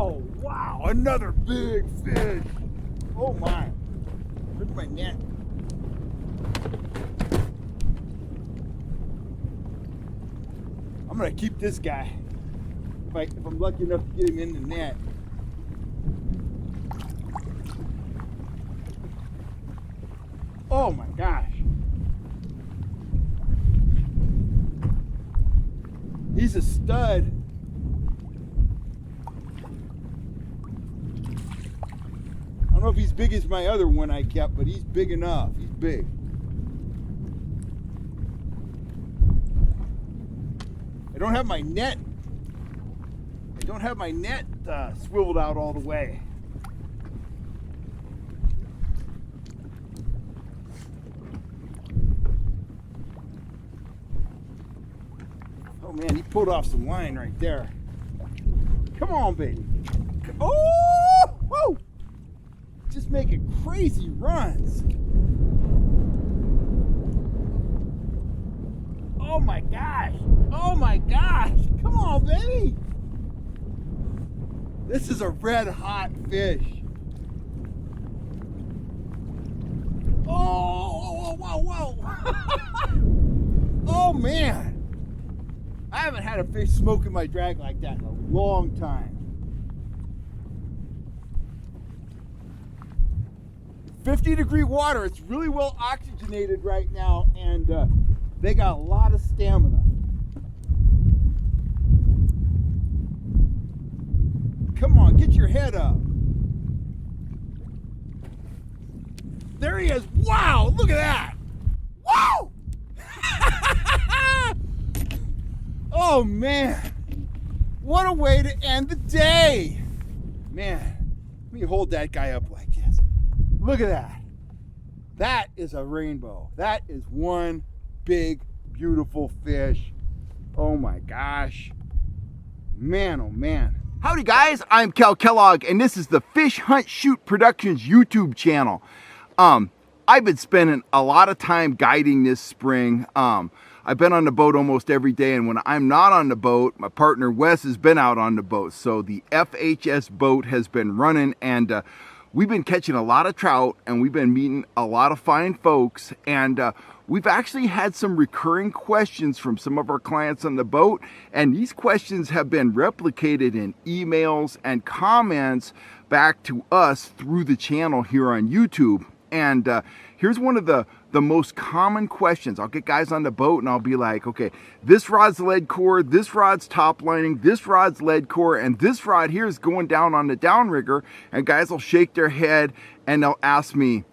Oh, wow, another big fish. Oh my, where's my net? I'm gonna keep this guy if I'm lucky enough to get him in the net. Oh my gosh. He's a stud. I don't know if he's big as my other one I kept, but he's big enough. He's big. I don't have my net. I don't have my net swiveled out all the way. Oh man, he pulled off some line right there. Come on, baby. Oh! Whoa! Just making crazy runs. Oh my gosh. Oh my gosh. Come on, baby. This is a red hot fish. Oh, whoa, whoa, whoa. Oh man. I haven't had a fish smoking my drag like that in a long time. 50-degree water. It's really well oxygenated right now, and they got a lot of stamina. Come on, get your head up. There he is. Wow, look at that. Wow! Oh man, what a way to end the day. Man, let me hold that guy up like this. Look at that. That is a rainbow. That is one big, beautiful fish. Oh my gosh. Man, oh man. Howdy guys, I'm Cal Kellogg, and this is the Fish Hunt Shoot Productions YouTube channel. I've been spending a lot of time guiding this spring. I've been on the boat almost every day, and when I'm not on the boat, my partner Wes has been out on the boat. So the FHS boat has been running, and we've been catching a lot of trout, and we've been meeting a lot of fine folks, and we've actually had some recurring questions from some of our clients on the boat, and these questions have been replicated in emails and comments back to us through the channel here on YouTube. And here's one of the most common questions. I'll get guys on the boat and I'll be like, okay, this rod's lead core, this rod's top lining, this rod's lead core, and this rod here is going down on the downrigger. And guys will shake their head and they'll ask me,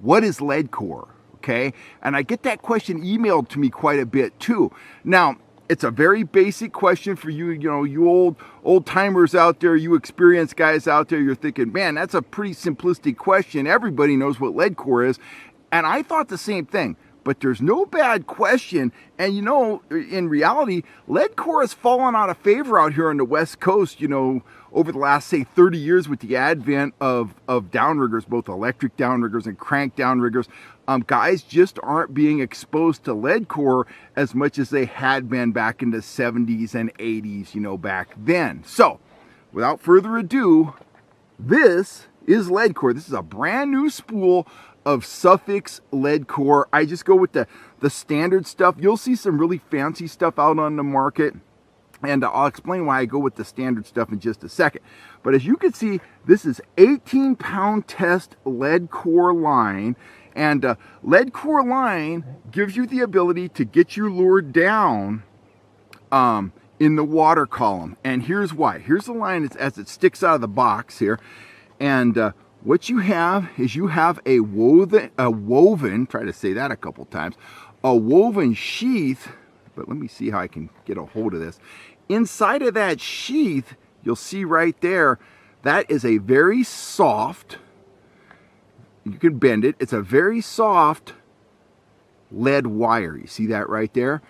what is lead core? Okay, and I get that question emailed to me quite a bit too. Now, it's a very basic question for you, you old timers out there, you experienced guys out there, you're thinking, man, that's a pretty simplistic question. Everybody knows what lead core is. And I thought the same thing, but there's no bad question. And in reality, lead core has fallen out of favor out here on the West Coast, over the last, say, 30 years with the advent of downriggers, both electric downriggers and crank downriggers. Guys just aren't being exposed to lead core as much as they had been back in the 70s and 80s, back then. So, without further ado, this is lead core. This is a brand new spool of Suffix lead core. I just go with the standard stuff. You'll see some really fancy stuff out on the market, and I'll explain why I go with the standard stuff in just a second. But as you can see, this is 18-pound test lead core line. And lead core line gives you the ability to get your lure down in the water column. And here's why. Here's the line as it sticks out of the box here. And what you have is you have a woven, try to say that a couple times, a woven sheath. But let me see how I can get a hold of this. Inside of that sheath, you'll see right there, that is a very soft, you can bend it, it's a very soft lead wire. You see that right there?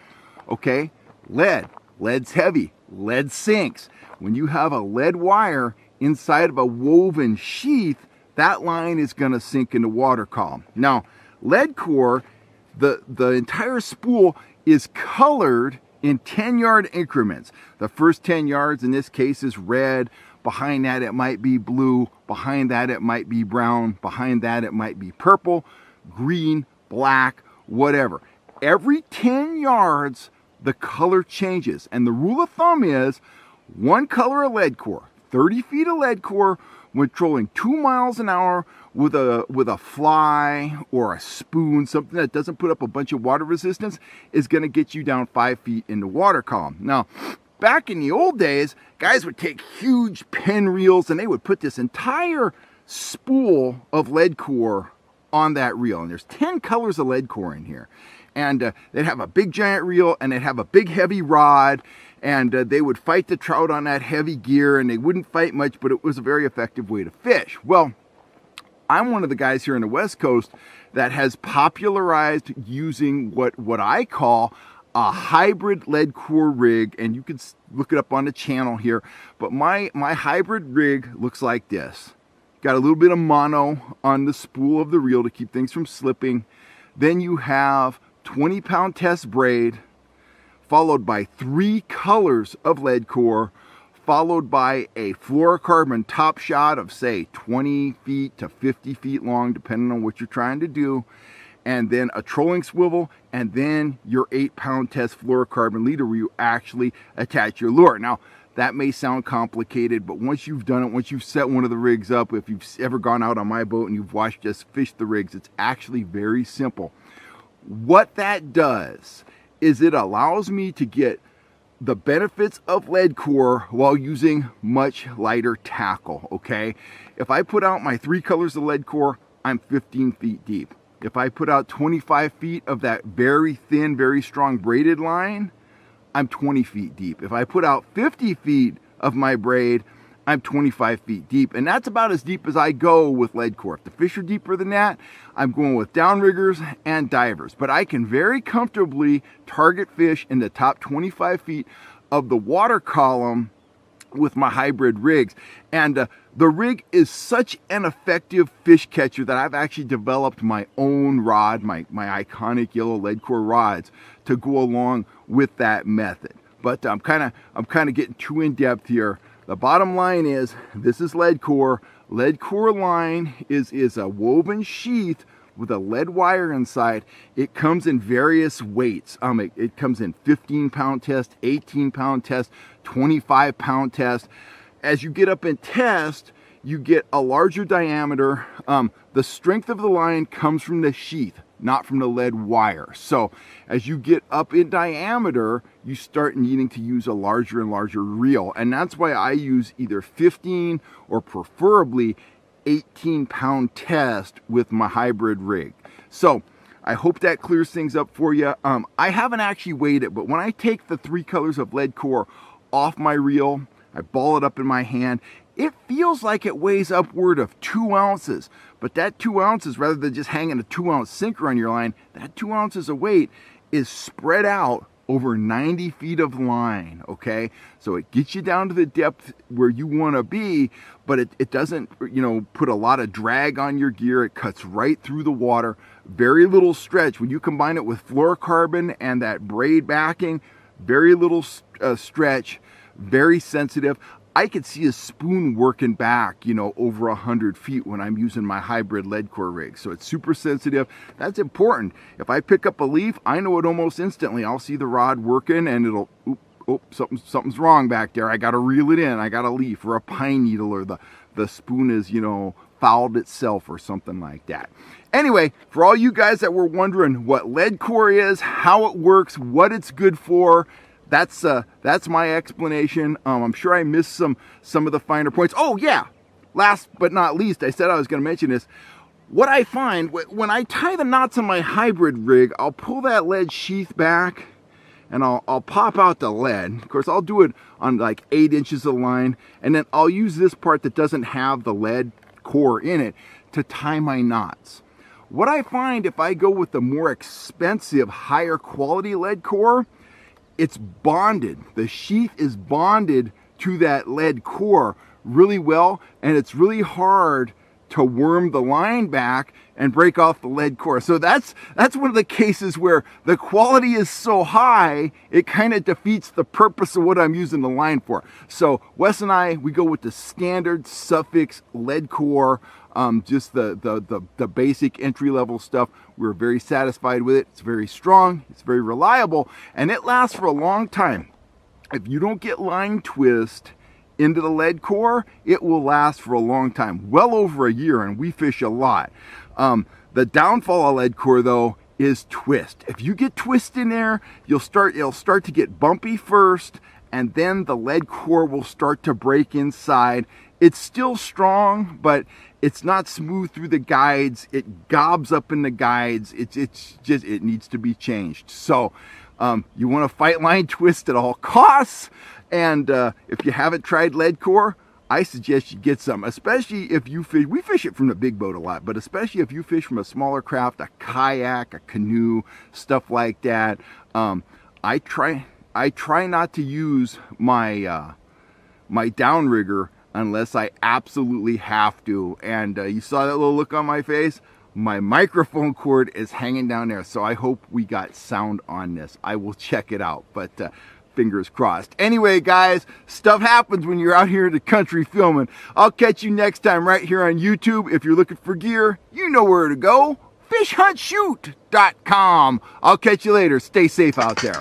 Okay, lead's heavy, lead sinks. When you have a lead wire inside of a woven sheath, that line is going to sink in the water column. Now, lead core, the entire spool is colored in 10-yard increments. The first 10 yards in this case is red. Behind that it might be blue. Behind that it might be brown. Behind that it might be purple, green, black, whatever. Every 10 yards the color changes. And the rule of thumb is 1 color of Leadcore, 30 feet of Leadcore, when trolling 2 miles an hour with a fly or a spoon, something that doesn't put up a bunch of water resistance, is going to get you down 5 feet in the water column. Now, back in the old days, guys would take huge pen reels and they would put this entire spool of Leadcore on that reel. And there's 10 colors of Leadcore in here. And they'd have a big giant reel and they'd have a big heavy rod, and they would fight the trout on that heavy gear, and they wouldn't fight much, but it was a very effective way to fish. Well, I'm one of the guys here on the West Coast that has popularized using what I call a hybrid Leadcore rig, and you can look it up on the channel here. But my hybrid rig looks like this. Got a little bit of mono on the spool of the reel to keep things from slipping. Then you have 20-pound test braid, followed by 3 colors of Leadcore, followed by a fluorocarbon top shot of, say, 20 feet to 50 feet long, depending on what you're trying to do, and then a trolling swivel, and then your 8-pound test fluorocarbon leader where you actually attach your lure. Now, that may sound complicated, but once you've done it, once you've set one of the rigs up, if you've ever gone out on my boat and you've watched us fish the rigs, it's actually very simple. What that does is it allows me to get the benefits of Leadcore while using much lighter tackle, okay? If I put out my 3 colors of Leadcore, I'm 15 feet deep. If I put out 25 feet of that very thin, very strong braided line, I'm 20 feet deep. If I put out 50 feet of my braid, I'm 25 feet deep. And that's about as deep as I go with Leadcore. If the fish are deeper than that, I'm going with downriggers and divers. But I can very comfortably target fish in the top 25 feet of the water column with my hybrid rigs. And the rig is such an effective fish catcher that I've actually developed my own rod, my iconic yellow Leadcore rods, to go along with that method. But I'm kind of getting too in depth here. The bottom line is, this is Leadcore. Leadcore line is a woven sheath with a lead wire inside. It comes in various weights. It comes in 15-pound test, 18-pound test, 25-pound test. As you get up in test, you get a larger diameter. The strength of the line comes from the sheath, not from the lead wire. So as you get up in diameter, you start needing to use a larger and larger reel. And that's why I use either 15 or preferably 18-pound test with my hybrid rig. So I hope that clears things up for you. I haven't actually weighed it, but when I take the 3 colors of Leadcore off my reel, I ball it up in my hand, it feels like it weighs upward of 2 ounces. But that 2 ounces, rather than just hanging a 2-ounce sinker on your line, that 2 ounces of weight is spread out over 90 feet of line, okay? So it gets you down to the depth where you want to be, but it doesn't, put a lot of drag on your gear. It cuts right through the water. Very little stretch. When you combine it with fluorocarbon and that braid backing, very little stretch, very sensitive. I could see a spoon working back, over 100 feet when I'm using my hybrid Leadcore rig. So it's super sensitive. That's important. If I pick up a leaf, I know it almost instantly. I'll see the rod working and it'll, something's wrong back there. I got to reel it in. I got a leaf or a pine needle, or the spoon is, fouled itself or something like that. Anyway, for all you guys that were wondering what Leadcore is, how it works, what it's good for, that's my explanation. I'm sure I missed some of the finer points. Oh yeah, last but not least, I said I was going to mention this. What I find when I tie the knots on my hybrid rig, I'll pull that lead sheath back and I'll pop out the lead. Of course, I'll do it on like 8 inches of line, and then I'll use this part that doesn't have the lead core in it to tie my knots. What I find if I go with the more expensive, higher quality Leadcore, it's bonded. The sheath is bonded to that lead core really well, and it's really hard to worm the line back and break off the lead core. So that's one of the cases where the quality is so high, it kind of defeats the purpose of what I'm using the line for. So Wes and I, we go with the standard Suffix lead core, just the basic entry-level stuff. We're very satisfied with it. It's very strong, it's very reliable, and it lasts for a long time. If you don't get line twist into the lead core, it will last for a long time, well over a year, and we fish a lot. The downfall of lead core, though, is twist. If you get twist in there, it'll start to get bumpy first, and then the lead core will start to break inside. It's still strong, but it's not smooth through the guides. It gobs up in the guides. It needs to be changed. So you want to fight line twist at all costs. And if you haven't tried lead core, I suggest you get some, especially if you fish. We fish it from the big boat a lot, but especially if you fish from a smaller craft, a kayak, a canoe, stuff like that. I try not to use my my downrigger unless I absolutely have to. And you saw that little look on my face. My microphone cord is hanging down there, so I hope we got sound on this. I will check it out, but fingers crossed. Anyway, guys, stuff happens when you're out here in the country filming. I'll catch you next time right here on YouTube. If you're looking for gear, you know where to go. FishHuntShoot.com. I'll catch you later. Stay safe out there.